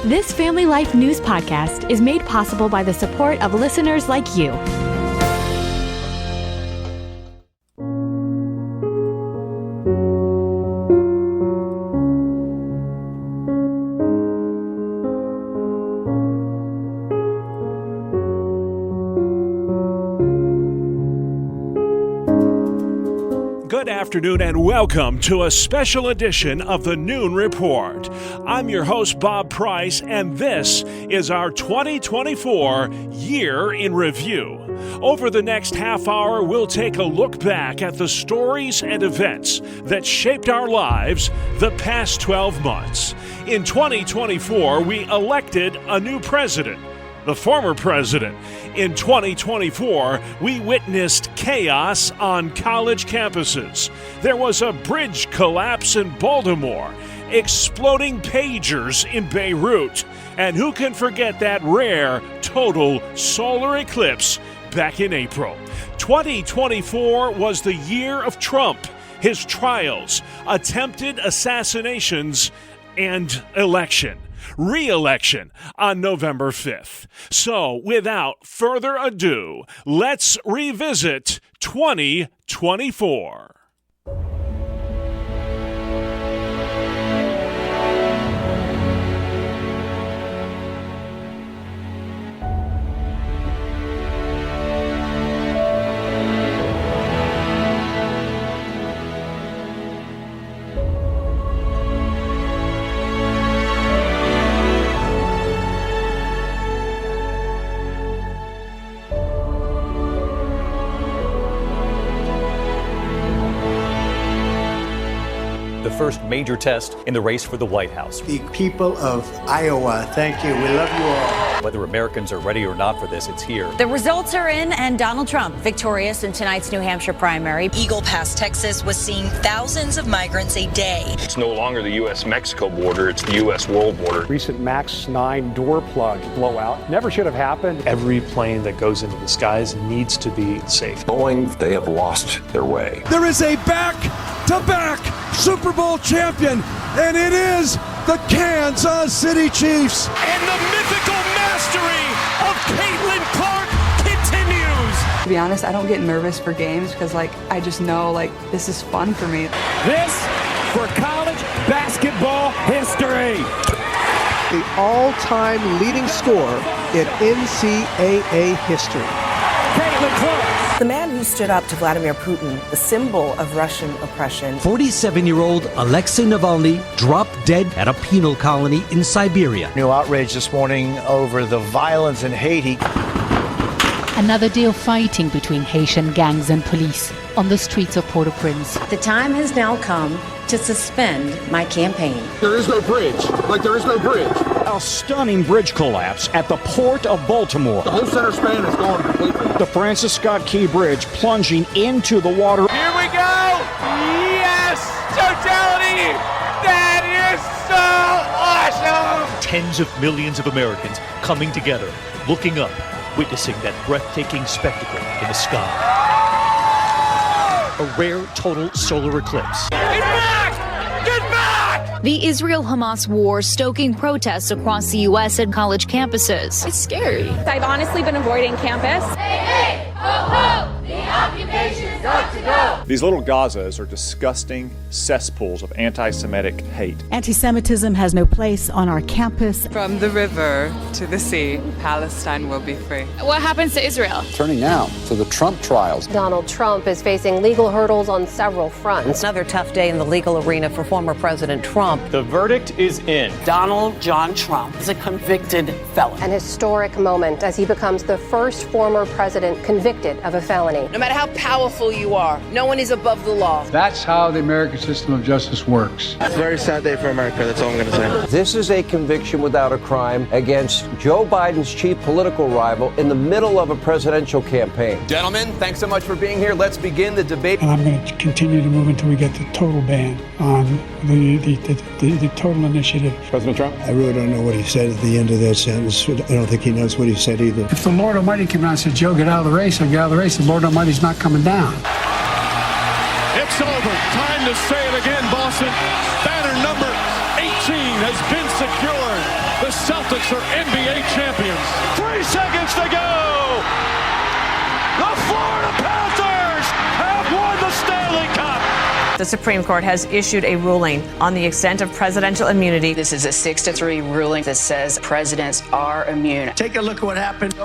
This Family Life News podcast is made possible by the support of listeners like you. Good afternoon and welcome to a special edition of the Noon Report. I'm your host, Bob Price, and this is our 2024 Year in Review. Over the next half hour, we'll take a look back at the stories and events that shaped our lives the past 12 months. In 2024, we elected a new president. The former president. In 2024, we witnessed chaos on college campuses. There was a bridge collapse in Baltimore, exploding pagers in Beirut, and who can forget that rare total solar eclipse back in April? 2024 was the year of Trump, his trials, attempted assassinations, and election. Re-election on November 5th. So, without further ado, let's revisit 2024. The first major test in the race for the White House. The people of Iowa, thank you. We love you all. Whether Americans are ready or not for this, it's here. The results are in, and Donald Trump victorious in tonight's New Hampshire primary. Eagle Pass, Texas was seeing thousands of migrants a day. It's no longer the U.S.-Mexico border, it's the U.S.-world border. Recent MAX 9 door plug blowout never should have happened. Every plane that goes into the skies needs to be safe. Boeing, they have lost their way. There is a back-to-back Super Bowl champion, and it is the Kansas City Chiefs. And the mythical mastery of Caitlin Clark continues. To be honest, I don't get nervous for games because, I just know, this is fun for me. This for college basketball history. The all-time leading scorer in NCAA history. Caitlin Clark. The man who stood up to Vladimir Putin, the symbol of Russian oppression. 47-year-old Alexei Navalny dropped dead at a penal colony in Siberia. New outrage this morning over the violence in Haiti. Another day of fighting between Haitian gangs and police on the streets of Port-au-Prince. The time has now come to suspend my campaign. There is no bridge. There is no bridge. A stunning bridge collapse at the Port of Baltimore. The whole center span is gone completely. The Francis Scott Key Bridge plunging into the water. Here we go! Yes! Totality! That is so awesome! Tens of millions of Americans coming together, looking up, witnessing that breathtaking spectacle in the sky. A rare total solar eclipse. Get back! Get back! The Israel-Hamas war stoking protests across the U.S. and college campuses. It's scary. I've honestly been avoiding campus. Hey, hey, ho, ho! The occupation's got to go! These little Gazas are disgusting cesspools of anti-Semitic hate. Anti-Semitism has no place on our campus. From the river to the sea, Palestine will be free. What happens to Israel? Turning now to the Trump trials. Donald Trump is facing legal hurdles on several fronts. Another tough day in the legal arena for former President Trump. The verdict is in. Donald John Trump is a convicted felon. An historic moment as he becomes the first former president convicted of a felony. No matter how powerful you are, no one is above the law. That's how the American system of justice works. It's a very sad day for America, that's all I'm going to say. This is a conviction without a crime against Joe Biden's chief political rival in the middle of a presidential campaign. Gentlemen, thanks so much for being here. Let's begin the debate. And I'm going to continue to move until we get the total ban on the total initiative. President Trump? I really don't know what he said at the end of that sentence. I don't think he knows what he said either. If the Lord Almighty came out and said, Joe, get out of the race, I'll get out of the race, the Lord Almighty's not coming down. It's over. Time to say it again, Boston. Banner number 18 has been secured. The Celtics are NBA champions. 3 seconds to go. The Florida Panthers have won the Stanley Cup. The Supreme Court has issued a ruling on the extent of presidential immunity. This is a 6-3 ruling that says presidents are immune. Take a look at what happened.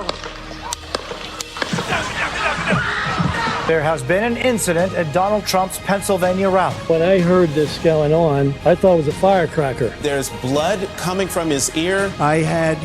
There has been an incident at Donald Trump's Pennsylvania rally. When I heard this going on, I thought it was a firecracker. There's blood coming from his ear. I had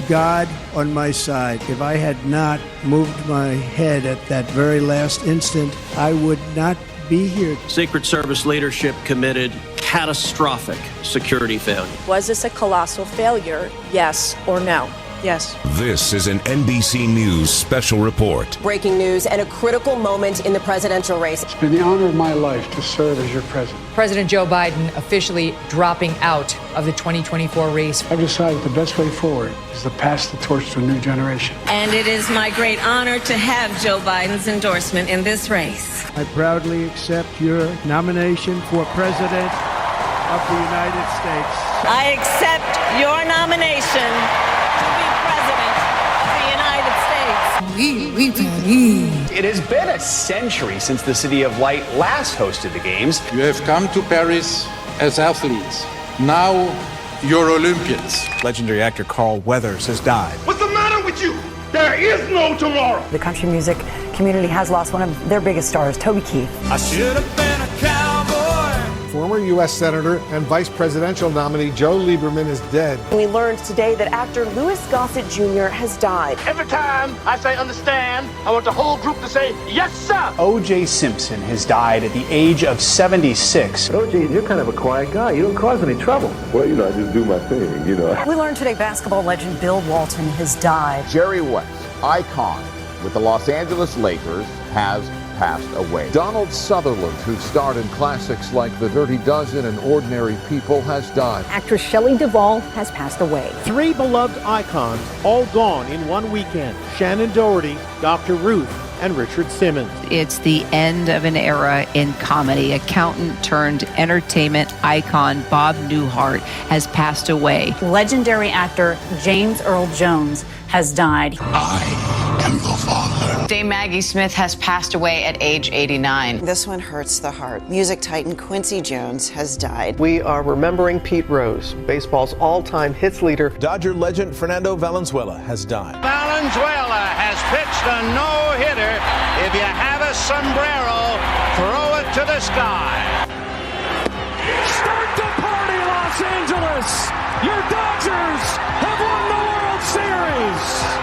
God on my side. If I had not moved my head at that very last instant, I would not be here. Secret Service leadership committed catastrophic security failure. Was this a colossal failure? Yes or no? Yes. This is an NBC News special report. Breaking news and a critical moment in the presidential race. It's been the honor of my life to serve as your president. President Joe Biden officially dropping out of the 2024 race. I've decided the best way forward is to pass the torch to a new generation. And it is my great honor to have Joe Biden's endorsement in this race. I proudly accept your nomination for President of the United States. I accept your nomination to be President of the United States. It has been a century since the City of Light last hosted the Games. You have come to Paris as athletes. Now you're Olympians. Legendary actor Carl Weathers has died. What's the matter with you? There is no tomorrow. The country music community has lost one of their biggest stars, Toby Keith. I should have been a cowboy. Former U.S. Senator and Vice Presidential nominee Joe Lieberman is dead. We learned today that actor Louis Gossett Jr. has died. Every time I say understand, I want the whole group to say, yes, sir. O.J. Simpson has died at the age of 76. O.J., you're kind of a quiet guy. You don't cause any trouble. Well, I just do my thing, We learned today basketball legend Bill Walton has died. Jerry West, icon with the Los Angeles Lakers, has passed away. Donald Sutherland, who starred in classics like The Dirty Dozen and Ordinary People, has died. Actress Shelley Duvall has passed away. 3 beloved icons, all gone in one weekend. Shannon Doherty, Dr. Ruth, and Richard Simmons. It's the end of an era in comedy. Accountant turned entertainment icon Bob Newhart has passed away. Legendary actor James Earl Jones has died. I am your father. Dame Maggie Smith has passed away at age 89. This one hurts the heart. Music titan Quincy Jones has died. We are remembering Pete Rose, baseball's all-time hits leader. Dodger legend Fernando Valenzuela has died. Valenzuela has pitched a no-hitter. If you have a sombrero, throw it to the sky. Start the party, Los Angeles! Your Dodgers have won the World Series!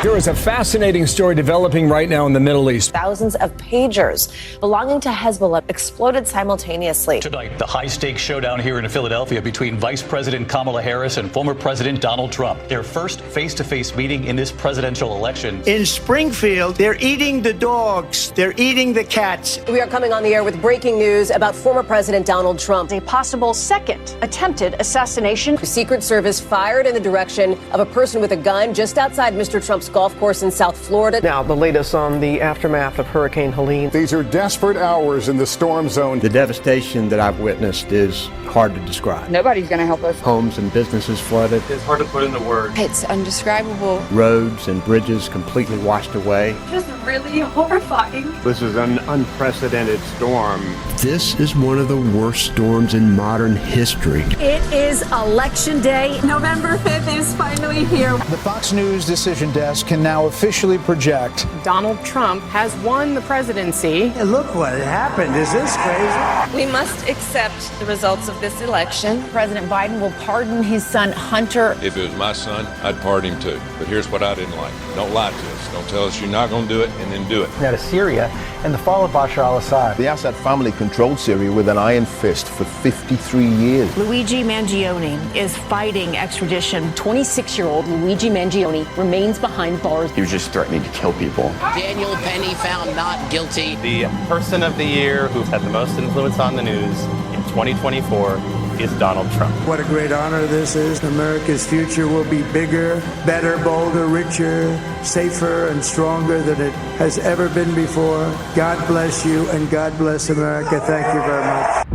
There is a fascinating story developing right now in the Middle East. Thousands of pagers belonging to Hezbollah exploded simultaneously. Tonight, the high-stakes showdown here in Philadelphia between Vice President Kamala Harris and former President Donald Trump. Their first face-to-face meeting in this presidential election. In Springfield, they're eating the dogs. They're eating the cats. We are coming on the air with breaking news about former President Donald Trump. A possible second attempted assassination. The Secret Service fired in the direction of a person with a gun just outside Mr. Trump's golf course in South Florida. Now, the latest on the aftermath of Hurricane Helene. These are desperate hours in the storm zone. The devastation that I've witnessed is hard to describe. Nobody's going to help us. Homes and businesses flooded. It's hard to put into words. It's indescribable. Roads and bridges completely washed away. Just really horrifying. This is an unprecedented storm. This is one of the worst storms in modern history. It is Election Day. November 5th is finally here. The Fox News decision desk can now officially project Donald Trump has won the presidency. Hey, look what happened. Is this crazy? We must accept the results of this election. President Biden will pardon his son Hunter. If it was my son, I'd pardon him too. But here's what I didn't like. Don't lie to us. Don't tell us you're not going to do it and then do it. Out of Syria and the fall of Bashar al-Assad. The Assad family controlled Syria with an iron fist for 53 years. Luigi Mangione is fighting extradition. 26-year-old Luigi Mangione remains behind bars. He was just threatening to kill people. Daniel Penny found not guilty. the person of the year who's had the most influence on the news in 2024 is Donald Trump. What a great honor this is. America's future will be bigger, better, bolder, richer, safer, and stronger than it has ever been before. God bless you, and God bless America. Thank you very much.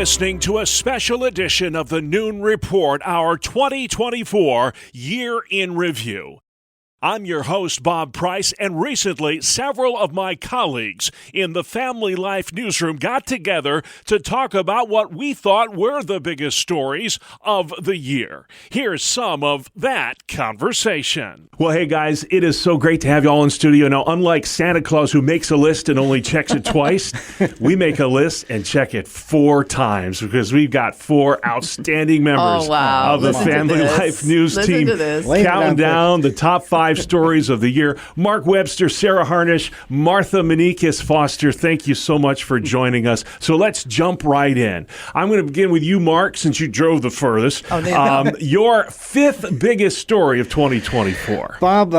listening to a special edition of the Noon Report, our 2024 Year in Review. I'm your host, Bob Price, and recently several of my colleagues in the Family Life newsroom got together to talk about what we thought were the biggest stories of the year. Here's some of that conversation. Well, hey guys, it is so great to have you all in studio. Now, unlike Santa Claus who makes a list and only checks it twice, we make a list and check it 4 times because we've got 4 outstanding members of the Family Life news team counting down the top 5 stories of the year. Mark Webster, Sarah Harnish, Martha Menikis Foster, thank you so much for joining us. So let's jump right in. I'm going to begin with you, Mark, since you drove the furthest. Your 5th biggest story of 2024. Bob,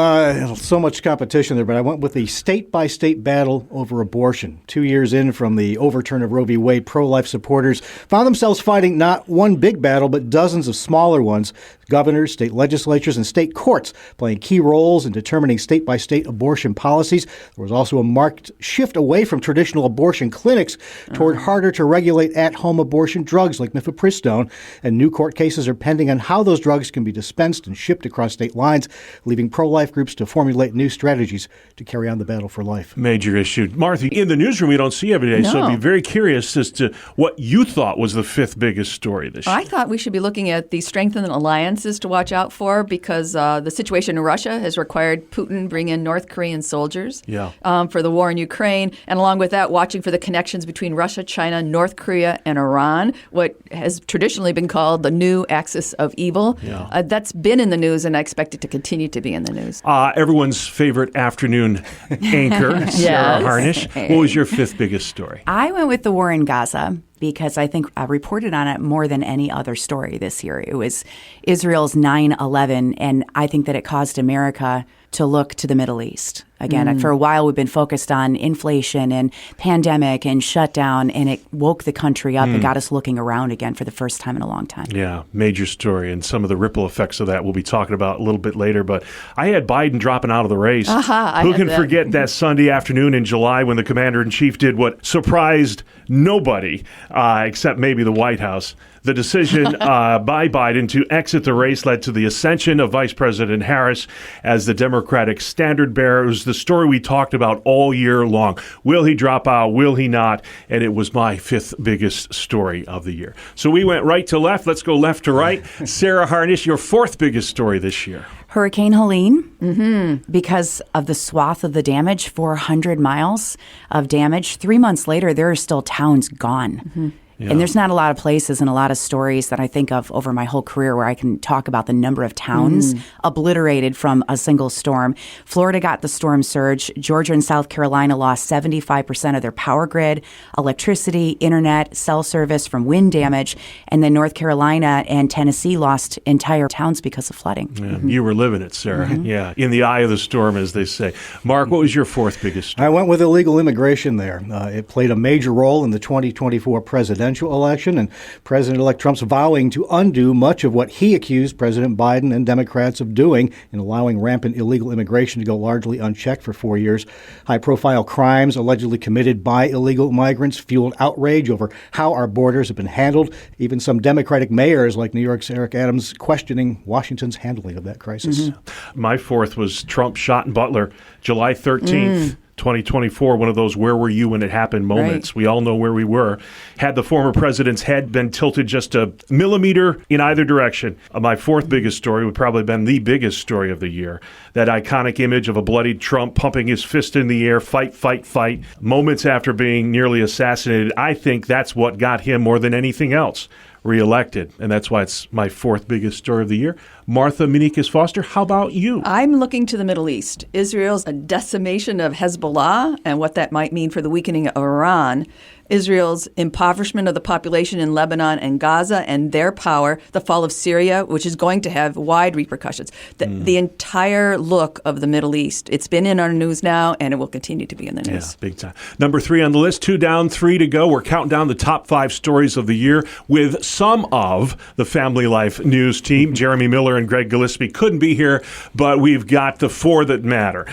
so much competition there, but I went with the state-by-state battle over abortion. 2 years in from the overturn of Roe v. Wade, pro-life supporters found themselves fighting not one big battle, but dozens of smaller ones. Governors, state legislatures, and state courts playing key roles in determining state-by-state abortion policies. There was also a marked shift away from traditional abortion clinics toward harder to regulate at-home abortion drugs like mifepristone, and new court cases are pending on how those drugs can be dispensed and shipped across state lines, leaving pro-life groups to formulate new strategies to carry on the battle for life. Major issue. Martha, in the newsroom we don't see every day, so I'd be very curious as to what you thought was the 5th biggest story this year. I thought we should be looking at the strengthened alliances to watch out for because the situation in Russia has required Putin bring in North Korean soldiers for the war in Ukraine. And along with that, watching for the connections between Russia, China, North Korea, and Iran, what has traditionally been called the new axis of evil. That's been in the news, and I expect it to continue to be in the news. Everyone's favorite afternoon anchor, Sarah Harnish. What was your 5th biggest story? I went with the war in Gaza, because I think I reported on it more than any other story this year. It was Israel's 9/11, and I think that it caused America to look to the Middle East. Again, for a while we've been focused on inflation and pandemic and shutdown, and it woke the country up and got us looking around again for the first time in a long time. Yeah, major story, and some of the ripple effects of that we'll be talking about a little bit later. But I had Biden dropping out of the race. Who can forget that Sunday afternoon in July when the commander-in-chief did what surprised nobody, except maybe the White House? The decision by Biden to exit the race led to the ascension of Vice President Harris as the Democratic standard bearer. It was the story we talked about all year long. Will he drop out? Will he not? And it was my 5th biggest story of the year. So we went right to left. Let's go left to right. Sarah Harnish, your 4th biggest story this year. Hurricane Helene, because of the swath of the damage, 400 miles of damage. 3 months later, there are still towns gone. And there's not a lot of places and a lot of stories that I think of over my whole career where I can talk about the number of towns obliterated from a single storm. Florida got the storm surge. Georgia and South Carolina lost 75% of their power grid, electricity, internet, cell service from wind damage. And then North Carolina and Tennessee lost entire towns because of flooding. Yeah, you were living it, Sarah. Yeah, in the eye of the storm, as they say. Mark, what was your 4th biggest story? I went with illegal immigration there. It played a major role in the 2024 presidential election, and President-elect Trump's vowing to undo much of what he accused President Biden and Democrats of doing in allowing rampant illegal immigration to go largely unchecked for 4 years. High-profile crimes allegedly committed by illegal migrants fueled outrage over how our borders have been handled. Even some Democratic mayors like New York's Eric Adams questioning Washington's handling of that crisis. My 4th was Trump shot in Butler, July 13th. 2024, one of those where were you when it happened moments. Right. We all know where we were. Had the former president's head been tilted just a millimeter in either direction, my 4th biggest story would probably have been the biggest story of the year. That iconic image of a bloodied Trump pumping his fist in the air, fight, fight, fight, moments after being nearly assassinated. I think that's what got him more than anything else reelected, and that's why it's my 4th biggest story of the year. Martha Menikis Foster, how about you? I'm looking to the Middle East. Israel's decimation of Hezbollah and what that might mean for the weakening of Iran. Israel's impoverishment of the population in Lebanon and Gaza and their power, the fall of Syria, which is going to have wide repercussions. The entire look of the Middle East. It's been in our news now, and it will continue to be in the news. Yeah, big time. Number 3 on the list, 2 down, 3 to go. We're counting down the top 5 stories of the year with some of the Family Life news team. Jeremy Miller and Greg Gillespie couldn't be here, but we've got the 4 that matter.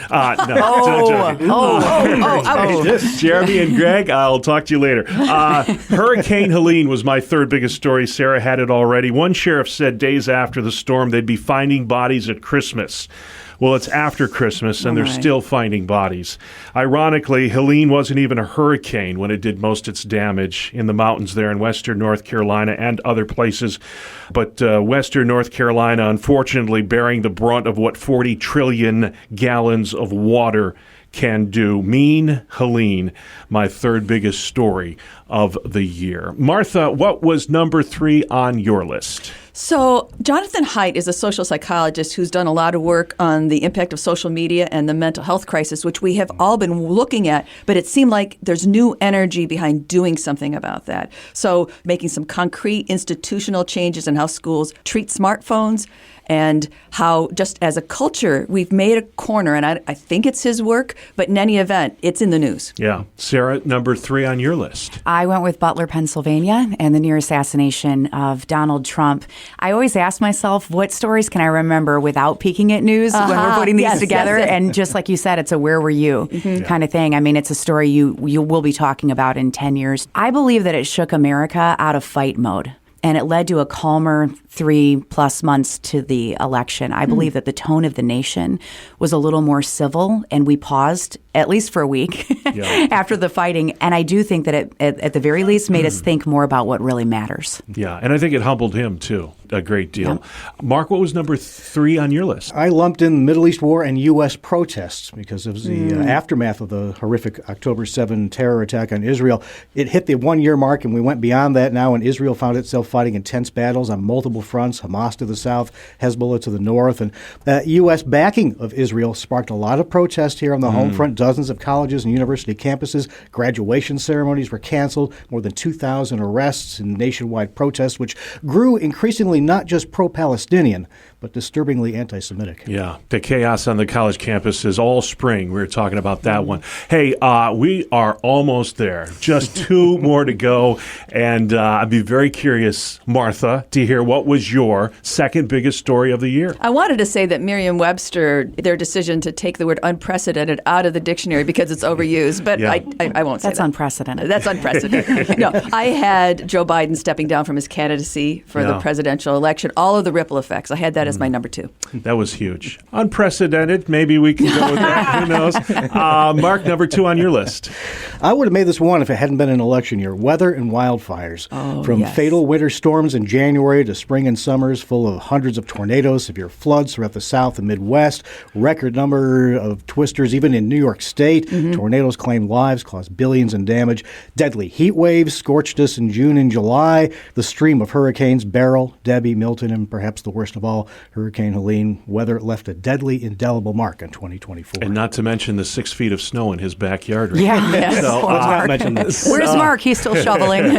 Jeremy and Greg, I'll talk to you later later. Hurricane Helene was my third biggest story. Sarah had it already. One sheriff said days after the storm they'd be finding bodies at Christmas. Well, it's after Christmas, and they're still finding bodies. Ironically, Helene wasn't even a hurricane when it did most of its damage in the mountains there in western North Carolina and other places. But western North Carolina, unfortunately, bearing the brunt of what 40 trillion gallons of water can do. Mean Helene, my third biggest story of the year. Martha, what was number 3 on your list? So Jonathan Haidt is a social psychologist who's done a lot of work on the impact of social media and the mental health crisis, which we have all been looking at, but it seemed like there's new energy behind doing something about that. So making some concrete institutional changes in how schools treat smartphones and how just as a culture, we've made a corner, and I think it's his work, but in any event, it's in the news. Yeah. Sarah, number 3 on your list. I went with Butler, Pennsylvania, and the near assassination of Donald Trump. I always ask myself, what stories can I remember without peeking at news when we're putting these together? Yes. And just like you said, it's a where were you kind of thing. I mean, it's a story you will be talking about in 10 years. I believe that it shook America out of fight mode. And it led to a calmer 3+ months to the election. I believe that the tone of the nation was a little more civil, and we paused, at least for a week, after the fighting. And I do think that it, at the very least, made us think more about what really matters. Yeah, and I think it humbled him, too, a great deal. Yeah. Mark, what was number 3 on your list? I lumped in the Middle East war and U.S. protests because of the aftermath of the horrific October 7 terror attack on Israel. It hit the 1-year mark, and we went beyond that now, and Israel found itself fighting intense battles on multiple fronts, Hamas to the south, Hezbollah to the north. And U.S. backing of Israel sparked a lot of protest here on the home front. Dozens of colleges and university campuses, graduation ceremonies were canceled, more than 2,000 arrests and nationwide protests, which grew increasingly not just pro-Palestinian, but disturbingly anti-Semitic. Yeah, the chaos on the college campuses all spring. We were talking about that one. Hey, we are almost there. Just 2 more to go. And I'd be very curious, Martha, to hear what was your second biggest story of the year. I wanted to say that Merriam-Webster, their decision to take the word unprecedented out of the dictionary because it's overused, but I won't say That's that. unprecedented. That's unprecedented. No, I had Joe Biden stepping down from his candidacy for the presidential election, all of the ripple effects. I had that as my number 2. That was huge. Unprecedented. Maybe we can go with that. Who knows? Mark, number 2 on your list. I would have made this one if it hadn't been an election year. Weather and wildfires. From fatal winter storms in January to spring and summers full of hundreds of tornadoes, severe floods throughout the South and Midwest, record number of twisters even in New York State. Tornadoes claimed lives, caused billions in damage. Deadly heat waves scorched us in June and July. The stream of hurricanes, Beryl, Debbie, Milton, and perhaps the worst of all, Hurricane Helene. Weather left a deadly, indelible mark on 2024. And not to mention the 6 feet of snow in his backyard. Right? Yeah. So, let's not mention this. Where's Mark? He's still shoveling.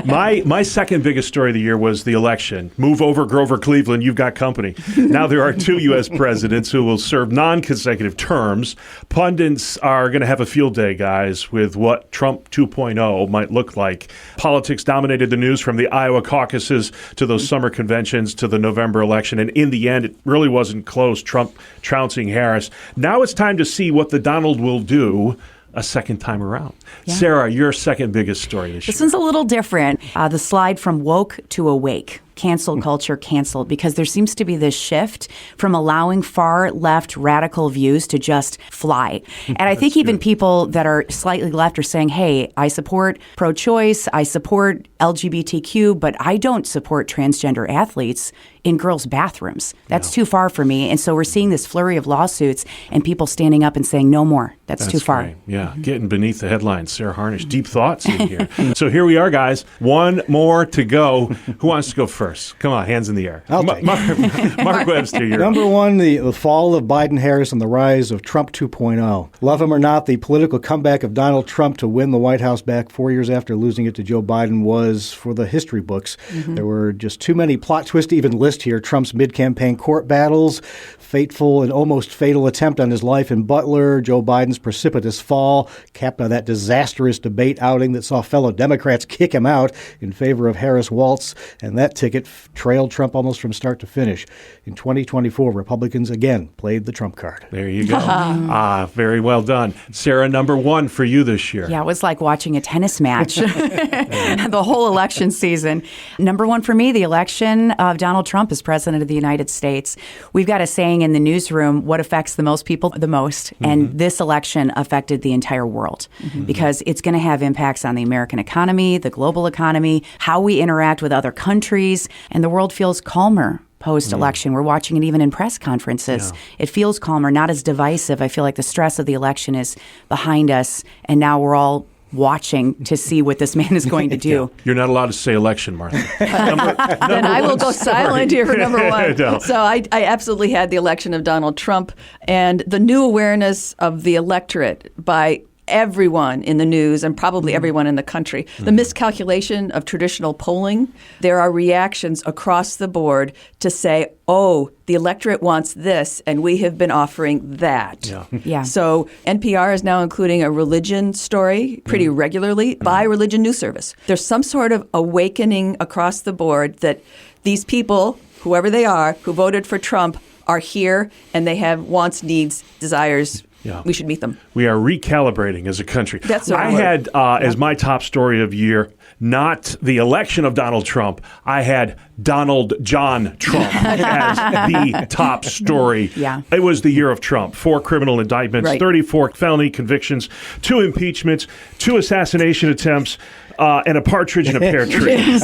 My second biggest story of the year was the election. Move over, Grover Cleveland. You've got company. Now there are 2 U.S. presidents who will serve non-consecutive terms. Pundits are going to have a field day, guys, with what Trump 2.0 might look like. Politics dominated the news from the Iowa caucuses to those summer conventions to the November election. And in the end, it really wasn't close, Trump trouncing Harris. Now it's time to see what the Donald will do a second time around. Yeah. Sarah, your second biggest story this year. This one's a little different. The slide from woke to awake. Cancel culture canceled, because there seems to be this shift from allowing far left radical views to just fly. And I think even people that are slightly left are saying, hey, I support pro-choice, I support LGBTQ, but I don't support transgender athletes in girls' bathrooms. That's too far for me. And so we're seeing this flurry of lawsuits and people standing up and saying, no more. That's too far. Great. Yeah, getting beneath the headlines. Sarah Harnish, deep thoughts in here. So here we are, guys. 1 more to go. Who wants to go first? Come on, hands in the air. I'll take Mark Webster. Number 1, the fall of Biden-Harris and the rise of Trump 2.0. Love him or not, the political comeback of Donald Trump to win the White House back 4 years after losing it to Joe Biden was for the history books. There were just too many plot twists to even list list here. Trump's mid-campaign court battles, fateful and almost fatal attempt on his life in Butler, Joe Biden's precipitous fall, capped by that disastrous debate outing that saw fellow Democrats kick him out in favor of Harris-Walz, and that ticket trailed Trump almost from start to finish. In 2024, Republicans again played the Trump card. There you go. Very well done. Sarah, number one for you this year. Yeah, it was like watching a tennis match the whole election season. Number one for me, the election of Donald Trump as president of the United States. We've got a saying in the newsroom, what affects the most people the most? Mm-hmm. And this election affected the entire world because it's going to have impacts on the American economy, the global economy, how we interact with other countries, and the world feels calmer post-election. We're watching it even in press conferences. Yeah. It feels calmer, not as divisive. I feel like the stress of the election is behind us, and now we're all watching to see what this man is going to do. Yeah. You're not allowed to say election, Martha. Then I will go silent here for number one. No. So I absolutely had the election of Donald Trump and the new awareness of the electorate by everyone in the news and probably everyone in the country. The miscalculation of traditional polling. There are reactions across the board to say, oh, the electorate wants this, and we have been offering that. Yeah. So NPR is now including a religion story pretty regularly by Religion News Service. There's some sort of awakening across the board that these people, whoever they are, who voted for Trump, are here, and they have wants, needs, desires. Yeah. We should meet them. We are recalibrating as a country. That's what I had as my top story of the year, not the election of Donald Trump. I had Donald John Trump as the top story. Yeah. It was the year of Trump. 4 criminal indictments, 34 felony convictions, 2 impeachments, 2 assassination attempts, and a partridge in a pear tree.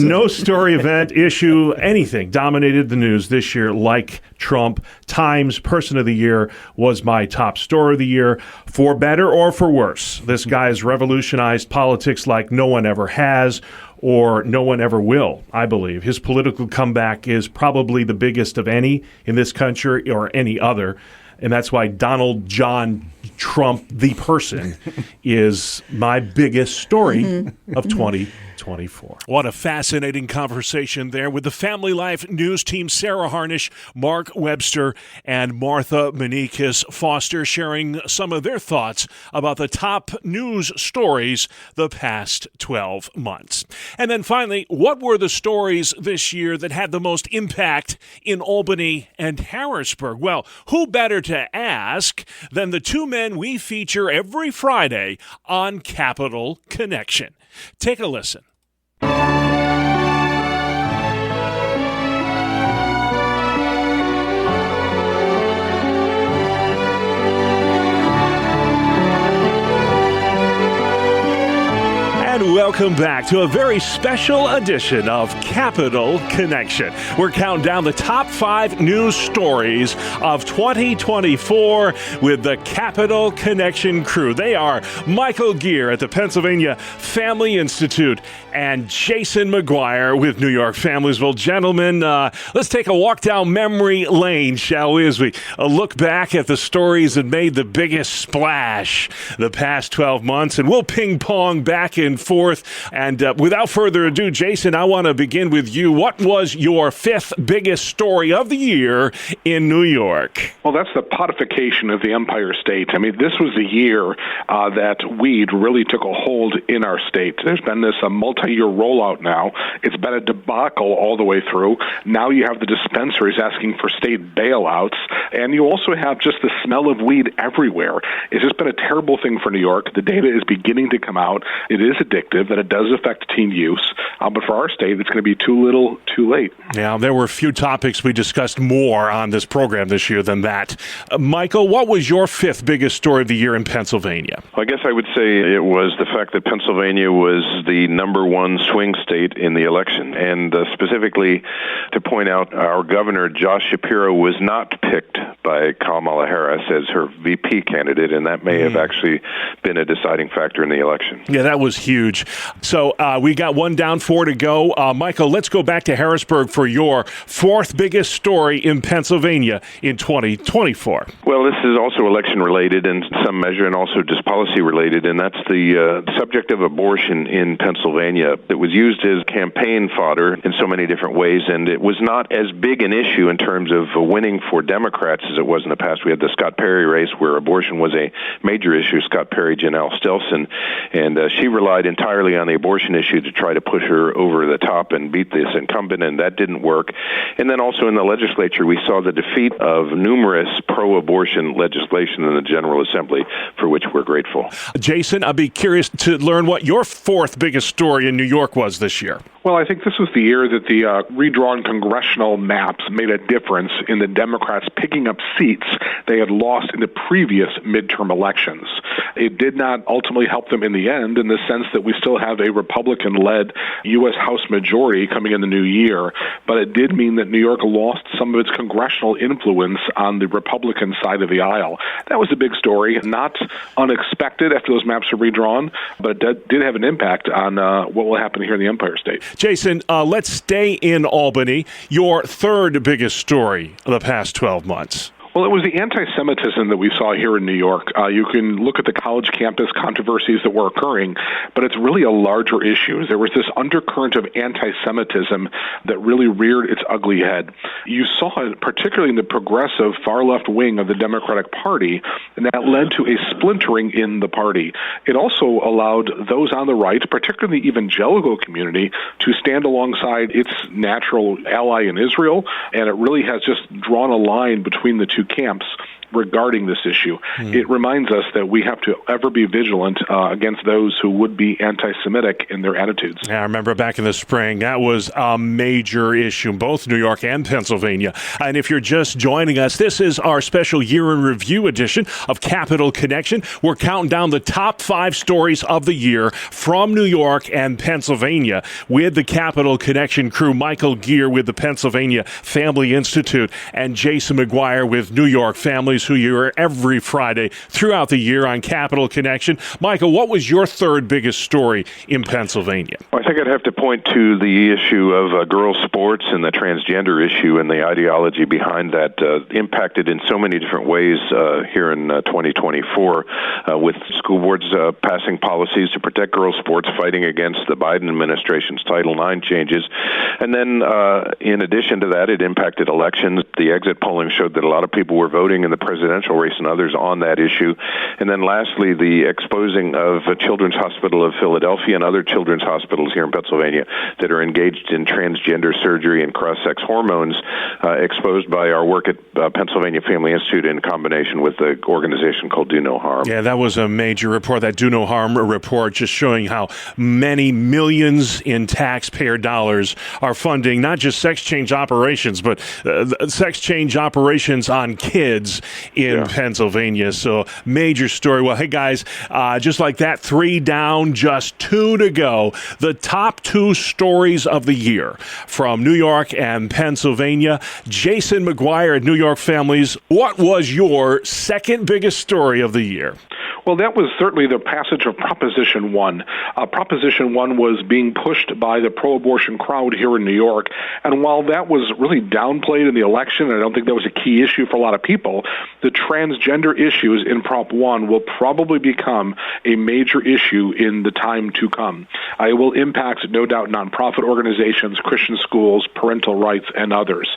No story, event, issue, anything dominated the news this year like Trump. Times Person of the Year was my top story of the year, for better or for worse. This guy has revolutionized politics like no one ever has, or no one ever will, I believe. His political comeback is probably the biggest of any in this country or any other. And that's why Donald John Trump, the person, is my biggest story of 2024. What a fascinating conversation there with the Family Life News team, Sarah Harnish, Mark Webster, and Martha Menikis Foster, sharing some of their thoughts about the top news stories the past 12 months. And then finally, what were the stories this year that had the most impact in Albany and Harrisburg? Well, who better to ask than the 2 men we feature every Friday on Capital Connection. Take a listen. And welcome back to a very special edition of Capital Connection. We're counting down the top 5 news stories of 2024 with the Capital Connection crew. They are Michael Gear at the Pennsylvania Family Institute and Jason McGuire with New York Families. Well, gentlemen, let's take a walk down memory lane, shall we, as we look back at the stories that made the biggest splash the past 12 months, and we'll ping-pong back and forth. And without further ado, Jason, I want to begin with you. What was your 5th biggest story of the year in New York? Well, that's the codification of the Empire State. I mean, this was the year that weed really took a hold in our state. There's been this multi-year rollout now. It's been a debacle all the way through. Now you have the dispensaries asking for state bailouts, and you also have just the smell of weed everywhere. It's just been a terrible thing for New York. The data is beginning to come out. It is addictive, that it does affect teen use. But for our state, it's going to be too little, too late. Yeah, there were a few topics we discussed more on this program this year than that. Michael, what was your 5th biggest story of the year in Pennsylvania? Well, I guess I would say it was the fact that Pennsylvania was the number 1 swing state in the election. And specifically to point out, our governor, Josh Shapiro, was not picked by Kamala Harris as her VP candidate, and that may have actually been a deciding factor in the election. Yeah, that was huge. So we got one down, 4 to go. Michael, let's go back to Harrisburg for your fourth biggest story in Pennsylvania in 2024. Well, this is also election-related in some measure and also just policy-related, and that's the subject of abortion in Pennsylvania. It was used as campaign fodder in so many different ways, and it was not as big an issue in terms of winning for Democrats as it was in the past. We had the Scott Perry race where abortion was a major issue, Scott Perry, Janelle Stelson, and she relied entirely on the abortion issue to try to push her over the top and beat this incumbent, and that didn't work. And then also in the legislature, we saw the defeat of numerous pro-abortion legislation in the General Assembly, for which we're grateful. Jason, I'd be curious to learn what your fourth biggest story in New York was this year. Well, I think this was the year that the redrawn congressional maps made a difference in the Democrats picking up seats they had lost in the previous midterm elections. It did not ultimately help them in the end in the sense that we still have a Republican-led U.S. House majority coming in the new year, but it did mean that New York lost some of its congressional influence on the Republican side of the aisle. That was a big story, not unexpected after those maps were redrawn, but it did have an impact on what will happen here in the Empire State. Jason, let's stay in Albany. Your third biggest story of the past 12 months. Well, it was the anti-Semitism that we saw here in New York. You can look at the college campus controversies that were occurring, but it's really a larger issue. There was this undercurrent of anti-Semitism that really reared its ugly head. You saw it particularly in the progressive far-left wing of the Democratic Party, and that led to a splintering in the party. It also allowed those on the right, particularly the evangelical community, to stand alongside its natural ally in Israel, and it really has just drawn a line between the two camps regarding this issue. It reminds us that we have to ever be vigilant against those who would be anti-Semitic in their attitudes. Yeah, I remember back in the spring, that was a major issue in both New York and Pennsylvania. And if you're just joining us, this is our special year in review edition of Capital Connection. We're counting down the top 5 stories of the year from New York and Pennsylvania with the Capital Connection crew, Michael Gear with the Pennsylvania Family Institute and Jason McGuire with New York Families, who you are every Friday throughout the year on Capital Connection. Michael, what was your third biggest story in Pennsylvania? Well, I think I'd have to point to the issue of girls' sports and the transgender issue and the ideology behind that impacted in so many different ways here in 2024 with school boards passing policies to protect girls' sports, fighting against the Biden administration's Title IX changes. And then in addition to that, it impacted elections. The exit polling showed that a lot of people were voting in the presidential race and others on that issue. And then lastly, the exposing of Children's Hospital of Philadelphia and other children's hospitals here in Pennsylvania that are engaged in transgender surgery and cross-sex hormones, exposed by our work at Pennsylvania Family Institute in combination with the organization called Do No Harm. Yeah, that was a major report, that Do No Harm report, just showing how many millions in taxpayer dollars are funding not just sex change operations, but sex change operations on kids in Pennsylvania. So major story. Well, hey guys, just like that, 3 down, just 2 to go. The top 2 stories of the year from New York and Pennsylvania. Jason McGuire at New York Families, what was your second biggest story of the year? Well, that was certainly the passage of Proposition 1. Proposition 1 was being pushed by the pro-abortion crowd here in New York, and while that was really downplayed in the election, and I don't think that was a key issue for a lot of people, the transgender issues in Prop 1 will probably become a major issue in the time to come. It will impact, no doubt, nonprofit organizations, Christian schools, parental rights, and others.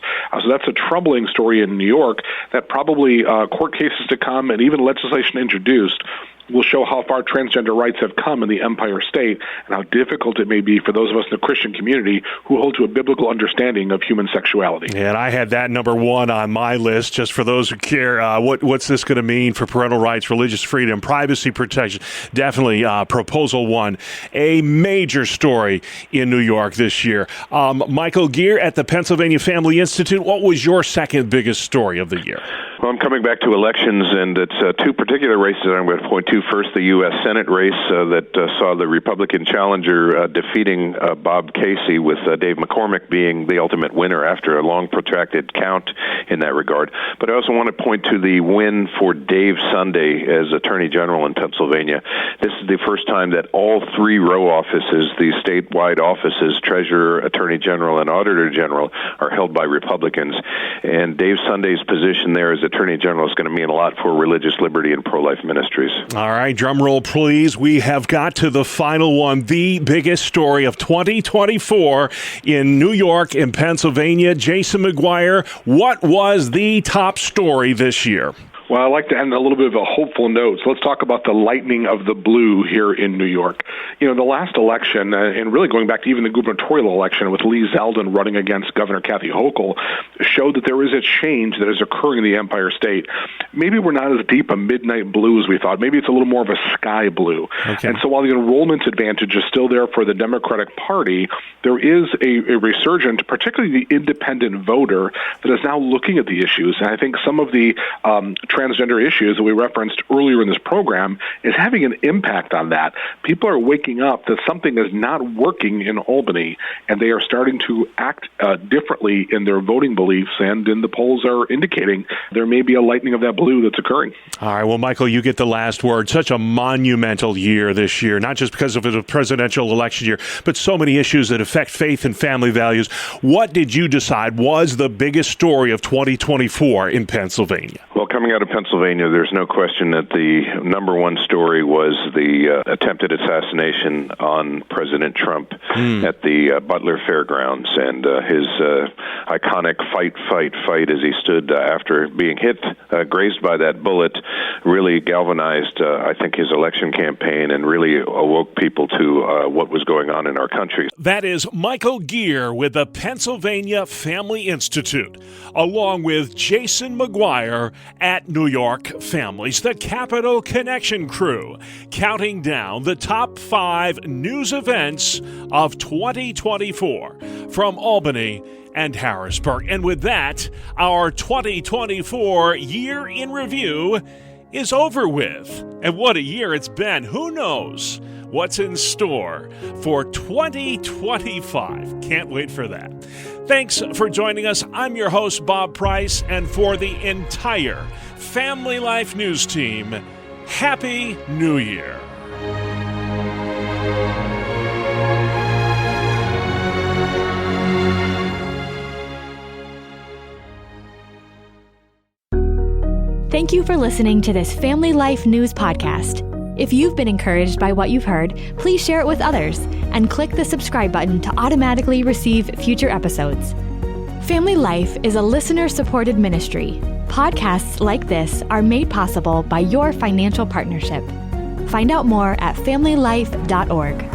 So that's a troubling story in New York that probably court cases to come and even legislation introduced will show how far transgender rights have come in the Empire State and how difficult it may be for those of us in the Christian community who hold to a biblical understanding of human sexuality. And I had that number 1 on my list, just for those who care. What's this going to mean for parental rights, religious freedom, privacy protection? Definitely Proposal 1, a major story in New York this year. Michael Gear at the Pennsylvania Family Institute, what was your second biggest story of the year? Well, I'm coming back to elections, and it's two particular races that I'm going to point to. First, the U.S. Senate race that saw the Republican challenger defeating Bob Casey, with Dave McCormick being the ultimate winner after a long, protracted count in that regard. But I also want to point to the win for Dave Sunday as Attorney General in Pennsylvania. This is the first time that all three row offices, the statewide offices, Treasurer, Attorney General, and Auditor General, are held by Republicans. And Dave Sunday's position there as Attorney General is going to mean a lot for religious liberty and pro-life ministries. All right, drum roll, please. We have got to the final one, the biggest story of 2024 in New York and Pennsylvania. Jason McGuire, what was the top story this year? Well, I like to end a little bit of a hopeful note. So let's talk about the lightning of the blue here in New York. You know, the last election, and really going back to even the gubernatorial election with Lee Zeldin running against Governor Kathy Hochul, showed that there is a change that is occurring in the Empire State. Maybe we're not as deep a midnight blue as we thought. Maybe it's a little more of a sky blue. Okay. And so while the enrollment advantage is still there for the Democratic Party, there is a resurgence, particularly the independent voter, that is now looking at the issues. And I think some of the transgender issues that we referenced earlier in this program is having an impact on that. People are waking up that something is not working in Albany, and they are starting to act differently in their voting beliefs, and in the polls are indicating there may be a lightening of that blue that's occurring. All right, well, Michael, you get the last word. Such a monumental year this year, not just because of the presidential election year, but so many issues that affect faith and family values. What did you decide was the biggest story of 2024 in Pennsylvania? Well, coming out of Pennsylvania, there's no question that the number one story was the attempted assassination on President Trump at the Butler Fairgrounds, and his iconic fight as he stood after being hit, grazed by that bullet, really galvanized, I think, his election campaign and really awoke people to what was going on in our country. That is Michael Geer with the Pennsylvania Family Institute, along with Jason McGuire at New York Families, the Capital Connection crew, counting down the top 5 news events of 2024 from Albany and Harrisburg. And with that, our 2024 year in review is over with. And what a year it's been. Who knows what's in store for 2025? Can't wait for that. Thanks for joining us. I'm your host, Bob Price, and for the entire Family Life News team, Happy New Year. Thank you for listening to this Family Life News podcast. If you've been encouraged by what you've heard, please share it with others and click the subscribe button to automatically receive future episodes. Family Life is a listener-supported ministry. Podcasts like this are made possible by your financial partnership. Find out more at familylife.org.